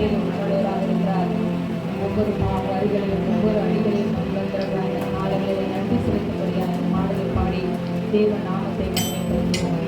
வேலையிலும் நல்லவராக இருக்கிறார். ஒவ்வொரு வரிகளிலும் ஒவ்வொரு அடிகளையும் வந்திருக்கிறார். இந்த காலங்களில் நன்றி செலுத்தும்படியான பாடலை பாடி தேவ நாமத்தை மகிமைப்படுத்துவோம்.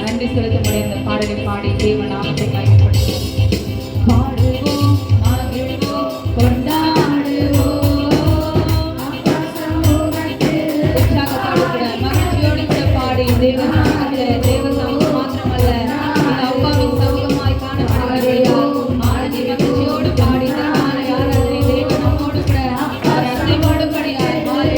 நன்றி செலுத்தக்கூடிய இந்த பாடலை பாடி தேவ நாமத்தை மகிமைப்படுத்துவோம். பாடுவோம், மகிழ்வோம், கொண்டாடுவோம். உற்சாகத்தோடு கூட மகிழ்ச்சியோடு கூட பாடி தேவ நாமத்தை தேவ சமூகம் மாத்திரமல்ல இந்த அப்பாவின் சமூகமாய் காணப்படுவார்கள். ஆனந்தி மகிழ்ச்சியோடு பாடி யாராவது தேவ நம்மோடு கூட அசைவாடும்படியாய் அவர்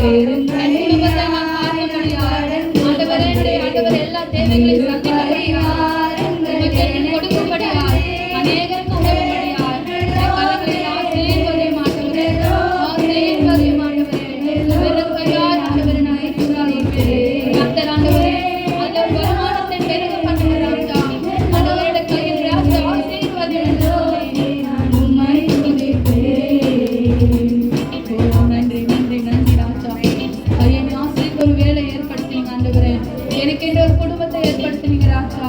குடும்பத்தை நான் காரணப்படியார் ஆண்டவரே ஆண்டவர் எல்லா தேவைகளையும் சந்திக்கப்படியார் கொடுக்கும்படியார் அநேகருக்கு உதவும்படியார் கலங்களை ஆசீர்வதியும் ஆண்டவரே ஆசீர்வதியும் ஆண்டவரே வெறுக்கையார் ஆண்டவரே நான் இருக்கிறார் கர்த்தர் ஆண்டவரே அந்த வருமானத்தை பெருக பண்ணுகிறார் ஆண்டவருடைய கையில் ஆசீர்வதியும் ஒரு குடும்பத்தை ஏற்படுத்தினீங்க ராஜா.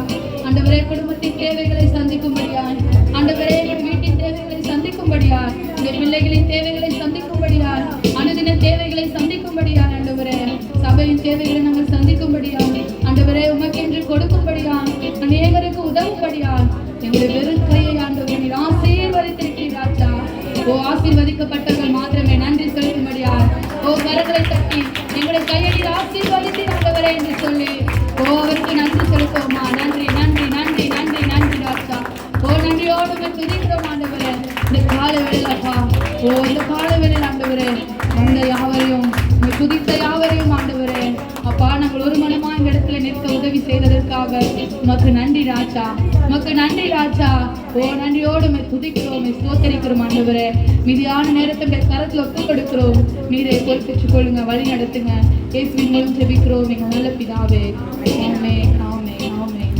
ஆண்டவரே குடும்பத்தின் தேவைகளை சந்திக்கும்படியாய் ஆண்டவரே வீட்டின் தேவைகளை சந்திக்கும்படியாய் இந்த பிள்ளைகளின் தேவைகளை சந்திக்கும்படியாய் அனுதின தேவைகளை சந்திக்கும்படியாய் ஆண்டவரே சபையின் தேவைகளை நாங்கள் சந்திக்கும்படியாய் ஆண்டவரே உமக்கென்று கொடுக்கும்படியாய் அநேகருக்கு உதவும்படியாய் எங்களுடைய வெறும் கையை ஆண்டவரை நீர் ஆசீர்வதித்திருக்கிறீர் ராஜா. ஓ ஆசீர்வதிக்கப்பட்டவர்கள் மாத்திரமே நன்றி செலுத்தும்படியாய் ஓ கரங்களை தட்டி எங்களுடைய கையை நீர் ஆசீர்வதித்தீர் ஆண்டவரே என்று சொல்லி அவருக்கு நன்றி செலுத்துவோமா. நன்றி நன்றி நன்றி நன்றி நன்றி ராஜா. ஓ நன்றியோடு துதிக்கிறோம் ஆண்டவரே. இந்த கால வேலைப்பா இந்த கால வேலை ஆண்டவரே வந்த யாவரையும் துதித்த யாவரையும் ஆண்டவரே அப்பா நாங்கள் ஒரு மனமா இந்த இடத்துல நிற்க உதவி செய்ததற்காக உமக்கு நன்றி ராஜா. உமக்கு நன்றி ராஜா. ஓ நன்றியோடு துதிக்கிறோம் ஸ்தோத்தரிக்கிறோம் ஆண்டவரே. மீதியான நேரத்தை கரத்துல ஒப்பு கொடுக்கிறோம். நீரை பொறுப்பேற்றுக் கொள்ளுங்க, வழி நடத்துங்க. இயேசுவின் மூலம் ஜெபிக்கிறோம் எங்கள் நல்ல பிதாவே. ஆமென் ஆமென் ஆமென்.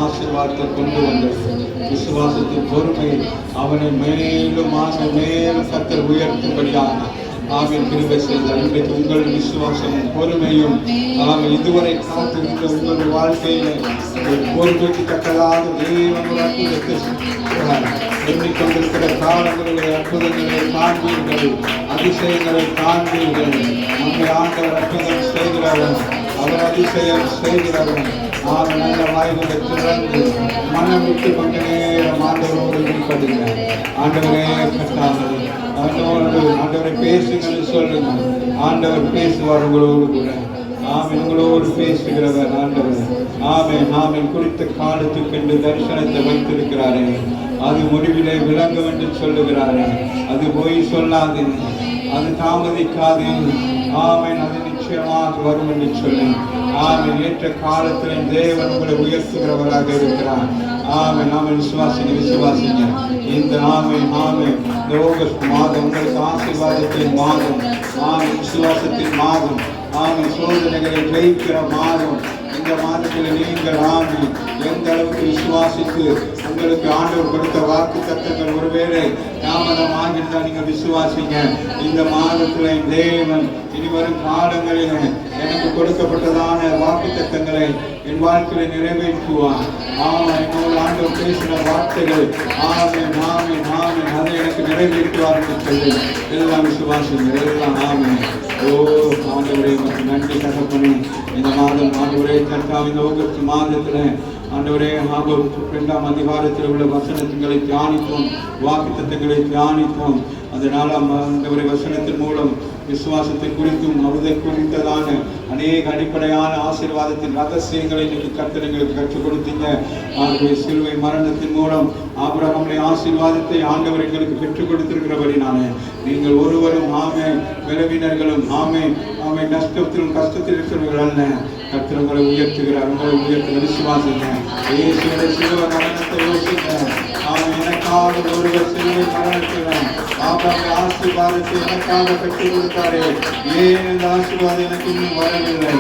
ஆசீர்வாதத்தை கொண்டு வந்த விசுவாசத்தின் பொறுமை அவனை மேலும் மேலும் கர்த்தர் உயர்த்தும்படியாக ஆவின் கிருபை செய்தார். இன்றைக்கு உங்கள் விசுவாசமும் பொறுமையும் இதுவரை காத்திருந்த உங்கள் வாழ்க்கையில பொறுமைக்கு தக்கதாக தேவன் எண்ணிக்கொண்டிருக்கிற காலங்களிலே அற்புதங்களை காண்பீர்கள், அதிசயங்களை காண்பீர்கள். நம்மை ஆண்டவர் அற்புதம் செய்கிறவன், அவர் அதிசயம் செய்கிறவன். நல்ல வாய்களை திறந்து மனம் விட்டு கொஞ்ச நேரம் ஆண்டவரோடு வெளிப்படுங்க. ஆண்டவரே கட்டாமல் ஆண்டவரை பேசுங்கன்னு சொல்லுங்க. ஆண்டவர் பேசுவார் உங்களோடு கூட. ஆமென். உங்களோடு பேசுகிறவர் ஆண்டவர். ஆமென் ஆமென். குறித்த காலத்துக்கு என்று தரிசனத்தை வைத்திருக்கிறாரே அது முடிவிலே விளங்கும் என்று சொல்லுகிறாரு. அது பொய் சொல்லாது, அது தாமதிக்காது. ஆமென். அது நிச்சயமாக வரும் என்று சொல்லி ஆமென். ஏற்ற காலத்தில் தேவன் உங்களை உயர்த்துகிறவராக இருக்கிறார். ஆமென். நாம விசுவாசிங்க. இந்த ஆமென் இந்த ஆகஸ்ட் மாதம் உங்களுக்கு ஆசீர்வாதத்தின் மாதம். ஆமென். விசுவாசத்தின் மாதம். ஆமென். சோதனைகளை ஜெயிக்கிற மாதம். இந்த மாதத்தில் நீங்கள் ஆமென் எந்த அளவுக்கு விசுவாசித்து உங்களுக்கு ஆண்டவர் கொடுத்த வாக்கு தத்தங்கள் ஒருவேளை தாமதமாக நீங்கள் விசுவாசிங்க. இந்த மாதத்தில் தேவன் இனி வரும் காலங்களில் எனக்கு கொடுக்கப்பட்டதான வாக்கு தத்தங்களை என் வாழ்க்கையை நிறைவேற்றுவான். என்னோட ஆண்டவர் பேசின வார்த்தைகள் அதை எனக்கு நிறைவேற்றுவார் என்று சொல்லி எல்லாம் விசுவாசிங்க. எல்லாம் ஆமென். ஆண்டவரே நன்றி தகப்பனே. இந்த மாதம் ஆண்டவரே கர்த்தாவே இந்த ஆகஸ்ட் மாதத்தில் ஆண்டவரே 2ஆம் அதிகாரத்தில் உள்ள வசனங்களை தியானித்தோம், வாக்கு தத்தங்களை தியானித்தோம். அதனால ஆண்டவரே வசனத்தின் மூலம் விசுவாசத்தை குறித்தும் அவதை குறித்ததான அநேக அடிப்படையான ஆசீர்வாதத்தின் ரகசியங்களை இன்னைக்கு கர்த்தர் எங்களுக்கு கற்றுக் கொடுத்தீங்க. ஆகவே சிலுவை மரணத்தின் மூலம் ஆபிரகாமுடைய ஆசீர்வாதத்தை ஆண்டவர் எங்களுக்கு பெற்றுக் கொடுத்திருக்கிறபடினாலே நீங்கள் ஒருவரும் விளைவினர்களும் நஷ்டத்திலும் கஷ்டத்தில் இருக்கிறவர்கள் அல்ல. கர்த்தர் உங்களை உயர்த்துகிறார். உங்களை உயர்த்துகிற விசுவாசிங்க. இயேசுவின் சிலுவை மரணத்தை யோசிங்க. எனக்காக ஒருவர் சிலுவை மரணத்திலும் ஆசீர்வாதத்தை எனக்காக பெற்றுக் கொடுத்தாரே. ஏன் இந்த ஆசீர்வாதம் எனக்கு இன்னும் வரவில்லை?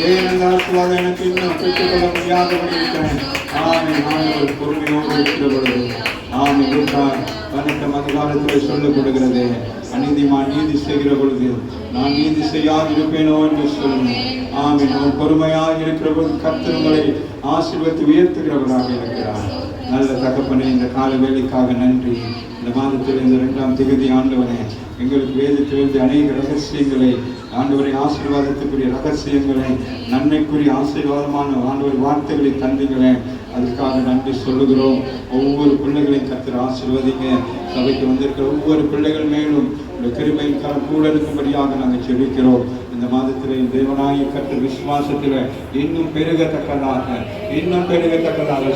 ஏன் இந்த ஆசீர்வாதம் எனக்கு இன்னும் பெற்றுக்கொள்ள முடியாதபடி இருக்கிறேன்? ஆமென். பொறுமையோடு இருக்கிற பொழுது ஆமென். 18ஆம் அதிகாரத்தில் சொல்லப்படுகிறது, அநீதிமான் நீதி செய்கிற பொழுது நான் நீதி செய்யாதிருப்பேனோ என்று சொல்லுங்கள். ஆமென். அவர் பொறுமையாக இருக்கிற பொழுது கர்த்தர் உங்களை ஆசீர்வதித்து உயர்த்துகிறவராக இருக்கிறார். நல்ல தகப்பனே, இந்த கால வேலைக்காக நன்றி. இந்த மாதத்தில் இந்த 2ஆம் தேதி ஆண்டவனே எங்களுக்கு வேதத்திலிருந்து அநேக ரகசியங்களை ஆண்டவரை ஆசீர்வாதத்துக்குரிய ரகசியங்களை நன்மைக்குரிய ஆசீர்வாதமான ஆண்டவர் வார்த்தைகளை தந்தீங்களே, அதுக்காக நன்றி சொல்லுகிறோம். ஒவ்வொரு பிள்ளைகளையும் கர்த்தர் ஆசீர்வதிங்க. சபைக்கு வந்திருக்கிற ஒவ்வொரு பிள்ளைகள் மேலும் கிருபையின் கரம் கூட இருக்கும்படியாக நாங்கள் ஜெபிக்கிறோம். இந்த மாதத்தில் தேவனாகிய கர்த்தர் விசுவாசத்தில் இன்னும் பெருகத்தக்கதாக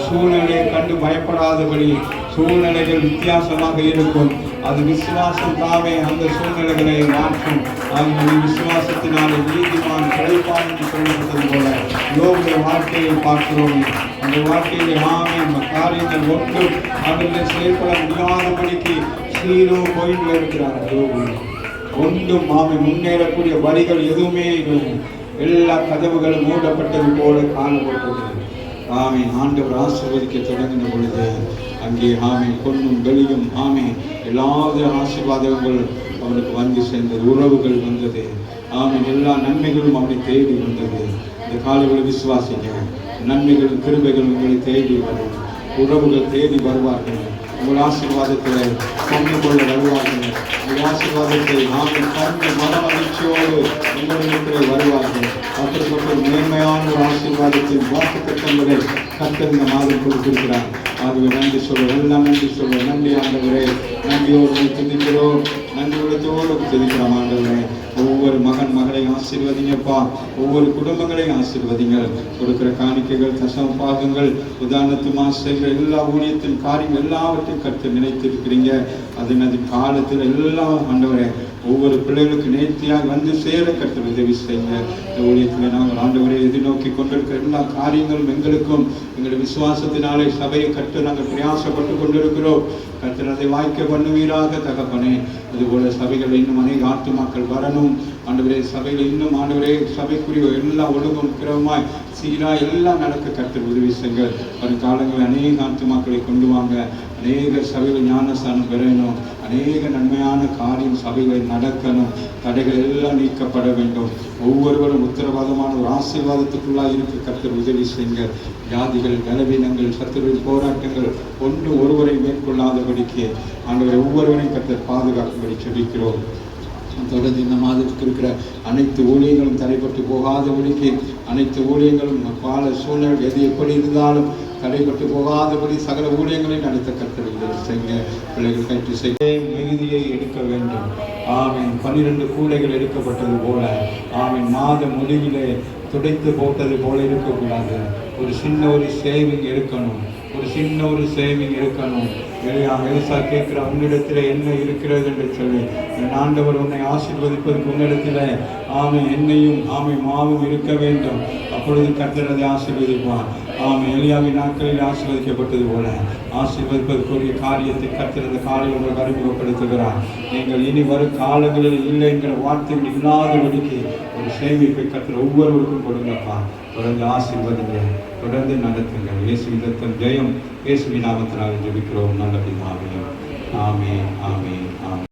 சூழ்நிலையை கண்டு பயப்படாதபடி சூழ்நிலைகள் வித்தியாசமாக இருக்கும். அது விசுவாசம் தாமே அந்த சூழ்நிலைகளை மாற்றும். விசுவாசத்தினாலே நீதிமான் கிடைப்பான் என்று சொல்லப்பட்டது போல யோபுடைய வாழ்க்கையை பார்க்கிறோம். அந்த வாழ்க்கையிலே காரியங்கள் ஒன்றும் அவர்கள் செயல்பட முடியாதபடிக்கு சீரோ போயிட்டு இருக்கிறார். யோபு ஒன்றும் முன்னேறக்கூடிய வழிகள் எதுவுமே இல்லை. எல்லா கதவுகளும் மூடப்பட்டது போல காணப்பட்டது. ஆண்டவர் ஆசீர்வதிக்க தொடங்கின பொழுது அங்கே பொன்னும் வெளியும் எல்லா ஆசீர்வாதங்கள் அவனுக்கு வந்து சேர்ந்தது. உறவுகள் வந்தது. எல்லா நன்மைகளும் அவனை தேடி வந்தது. இந்த காலைகளை விசுவாசிங்க. நன்மைகளும் கிருபைகளும் உங்களை தேடி வரும். உறவுகள் தேடி வருவார்கள். உங்கள் ஆசீர்வாதத்தில் பங்கு கொள்ள வருவார்கள். உங்கள் ஆசீர்வாதத்தை கண்டு மன மகிழ்ச்சியோடு உங்களிடத்தில் வருவார்கள். அப்படிப்பட்ட மேன்மையான ஒரு ஆசீர்வாதத்தின் வாக்கு திட்டங்களை கர்த்தர் இந்த மாதம் கொடுத்திருக்கிறார். ஆகவே நன்றி சொல்வோம். எல்லாம் நன்றி சொல்வோம். நன்றி ஆண்டவரே. நன்றியோடு துதிக்கிறோம். நன்றியோடு துதிக்கிறோம் ஆண்டவரே. ஒவ்வொரு மகளையும் ஆசீர்வதிங்கப்பா. ஒவ்வொரு குடும்பங்களையும் ஆசீர்வதிங்க. கொடுக்கிற காணிக்கைகள், தசம பாகங்கள், உதாரணத்துமா செய்கிற எல்லா ஊழியத்தின் காரியம் எல்லாவற்றையும் கர்த்தர் நினைத்திருக்கிறீங்க. அதனது காலத்தில் எல்லாம் ஆண்டவரே ஒவ்வொரு பிள்ளைகளுக்கு நேர்த்தியாக வந்து சேர கர்த்தர் உதவி செய்யுங்க. இந்த ஊழியத்தில் நாங்கள் ஆண்டவரை எதிர்நோக்கி கொண்டிருக்கிற எல்லா காரியங்களும் எங்களுக்கும் எங்களுடைய விசுவாசத்தினாலே சபையை கற்று நாங்கள் பிரயாசப்பட்டு கொண்டிருக்கிறோம். கர்த்தர் அதை வாய்க்க பண்ணுவீராக தகப்பனே. அதுபோல சபைகள் இன்னும் அநேக ஆத்துமாக்கள் வரணும் ஆண்டவரே. சபையில் இன்னும் ஆண்டவரே சபைக்குரிய எல்லா ஒழுங்கும் கிரமமாய் சீரா எல்லாம் நடக்க கர்த்தர் உதவி செய்யுங்க. வரும் காலங்களில் அநேக ஆத்துமாக்களை கொண்டு வாங்க. அநேக சபைகள் ஞானஸ்தானம் பெறணும். அநேக நன்மையான காரியம் சபைகளை நடக்கணும். தடைகள் எல்லாம் நீக்கப்பட வேண்டும். ஒவ்வொருவரும் உத்தரவாதமான ஒரு ஆசீர்வாதத்துக்குள்ளாக இருக்க கர்த்தர் உதவி செய்யுங்க. வியாதிகள், பலவீனங்கள், சத்துருவின் போராட்டங்கள் ஒன்று ஒருவரை மேற்கொள்ளாதபடிக்கு ஆண்டவரை ஒவ்வொருவரையும் கர்த்தர் பாதுகாக்கும்படி ஜெபிக்கிறோம். தொடர்ந்து இந்த மாதத்துக்கு இருக்கிற அனைத்து ஊழியங்களும் தடைப்பட்டு போகாதபடிக்கு அனைத்து ஊழியங்களும் கால சூழ்நிலை எது எப்படி இருந்தாலும் தடைப்பட்டு போகாதபடி சகல ஊழியங்களையும் நடத்த கர்த்தர் செய்ய பிள்ளைகள் கற்று செய்ய மிகுதியை எடுக்க வேண்டும். 12 கூடைகள் எடுக்கப்பட்டது போல மாத முடிவிலே துடைத்து போட்டது போல இருக்கக்கூடாது. ஒரு சின்ன ஒரு சேவிங் இருக்கணும். ஒரு சின்ன ஒரு சேவிங் இருக்கணும். ஏசா கேட்கிற உன்னிடத்தில் என்ன இருக்கிறது என்று சொல்லி, என் ஆண்டவர் உன்னை ஆசீர்வதிப்பதற்கு உன்னிடத்தில் எண்ணெயும் மாவும் இருக்க வேண்டும். அப்பொழுது கர்த்தர் அதை ஆசீர்வதிப்பார். எலியாவின் நாட்களில் ஆசீர்வதிக்கப்பட்டது போல ஆசீர்வதிப்பதற்குரிய காரியத்தை கர்த்தர் அந்த காலையில் உங்களுக்கு அறிமுகப்படுத்துகிறார். நீங்கள் இனி வரும் காலங்களில் இல்லை என்கிற வார்த்தைகள் இல்லாதபடிக்கு ஒரு சேமிப்பை கர்த்தர் ஒவ்வொருவருக்கும் கொடுங்கப்பா. தொடர்ந்து ஆசீர்வதிங்க, தொடர்ந்து நடத்துங்கள். இயேசுவின் ரத்தம் ஜெயம். இயேசுவின் நாமத்தினால் ஜெபிக்கிறோம் நல்ல பிதாவே. ஆமென், ஆமென், ஆமென்.